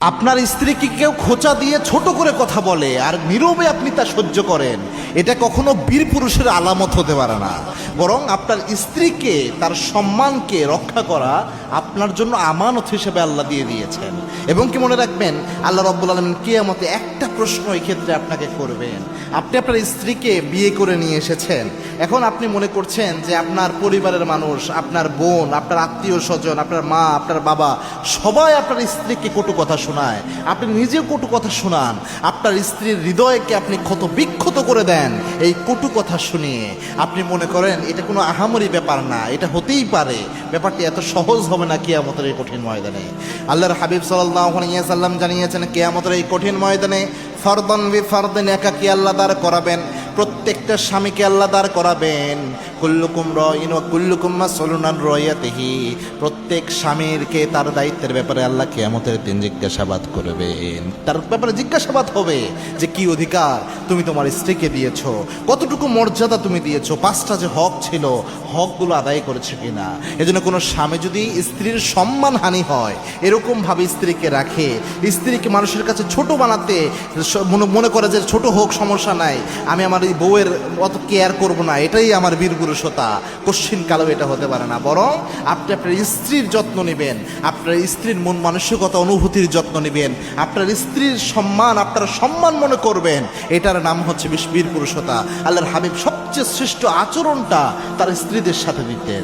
আপনার স্ত্রীকে কেউ খোঁচা দিয়ে ছোট করে কথা বলে আর নীরবে আপনি তা সহ্য করেন, এটা কখনো বীর পুরুষের আলামত হতে পারে না। বরং আপনার স্ত্রীকে, তার সম্মানকে রক্ষা করা আপনার জন্য আমানত হিসেবে আল্লাহ দিয়ে দিয়েছেন। এবং কি মনে রাখবেন, আল্লাহ রাব্বুল আলামিন কিয়ামতে একটা প্রশ্ন এই ক্ষেত্রে আপনাকে করবেন। আপনি আপনার স্ত্রীকে বিয়ে করে নিয়ে এসেছেন, এখন আপনি মনে করছেন যে আপনার পরিবারের মানুষ, আপনার বোন, আপনার আত্মীয় স্বজন, আপনার মা, আপনার বাবা সবাই আপনার স্ত্রীকে কটু কথা শোনায়, আপনি নিজেও কটু কথা শোনান, আপনার স্ত্রীর হৃদয়কে আপনি ক্ষত বিক্ষত করে দেন এই কটু কথা শুনিয়ে। আপনি মনে করেন এটা কোনো আহামরি ব্যাপার না, এটা হতেই পারে, ব্যাপারটি এত সহজ হবে না কিয়ামতের এই কঠিন ময়দানে। আল্লাহর হাবিব সাল্লাল্লাহু আলাইহি ওয়াসাল্লাম জানিয়েছেন, কিয়ামতের এই কঠিন ময়দানে ফরদান বিফরদিন একাকী আল্লাহ দাঁড় করাবেন, প্রত্যেকটা স্বামীকে আল্লাহ দাঁড় করাবেন। কুল্লুকুম রাইন ওয়া কুল্লুকুম মাসউলুন আন রাইয়াতিহি, প্রত্যেক স্বামীরকে তার দায়িত্বের ব্যাপারে আল্লাহ কিয়ামতের দিন জিজ্ঞাসাবাদ করবেন। তার ব্যাপারে জিজ্ঞাসাবাদ হবে যে কি অধিকার তুমি তোমার স্ত্রীকে দিয়েছো, কতটুকু মর্যাদা তুমি দিয়েছো, 5টা যে হক ছিল হকগুলো আদায় করেছে কিনা। এজন্য কোনো স্বামী যদি স্ত্রীর সম্মানহানি হয়, এরকমভাবে স্ত্রীকে রাখে, স্ত্রীকে মানুষের কাছে ছোট বানাতে মনে করে যে ছোট হোক সমস্যা নাই, আমি আমার এই বউয়ের অত কেয়ার করবো না, এটাই আমার বীরপুরুষতা, কশ্চিন কালেও এটা হতে পারে না। বরং আপনি আপনার স্ত্রীর যত্ন নেবেন, আপনার স্ত্রীর মন মানসিকতা অনুভূতির যত্ন নেবেন, আপনার স্ত্রীর সম্মান আপনার সম্মান মনে করবেন, এটার নাম হচ্ছে বীরপুরুষতা। আল্লাহর হাবিব সবচেয়ে শ্রেষ্ঠ আচরণটা তার স্ত্রীদের সাথে দিতেন।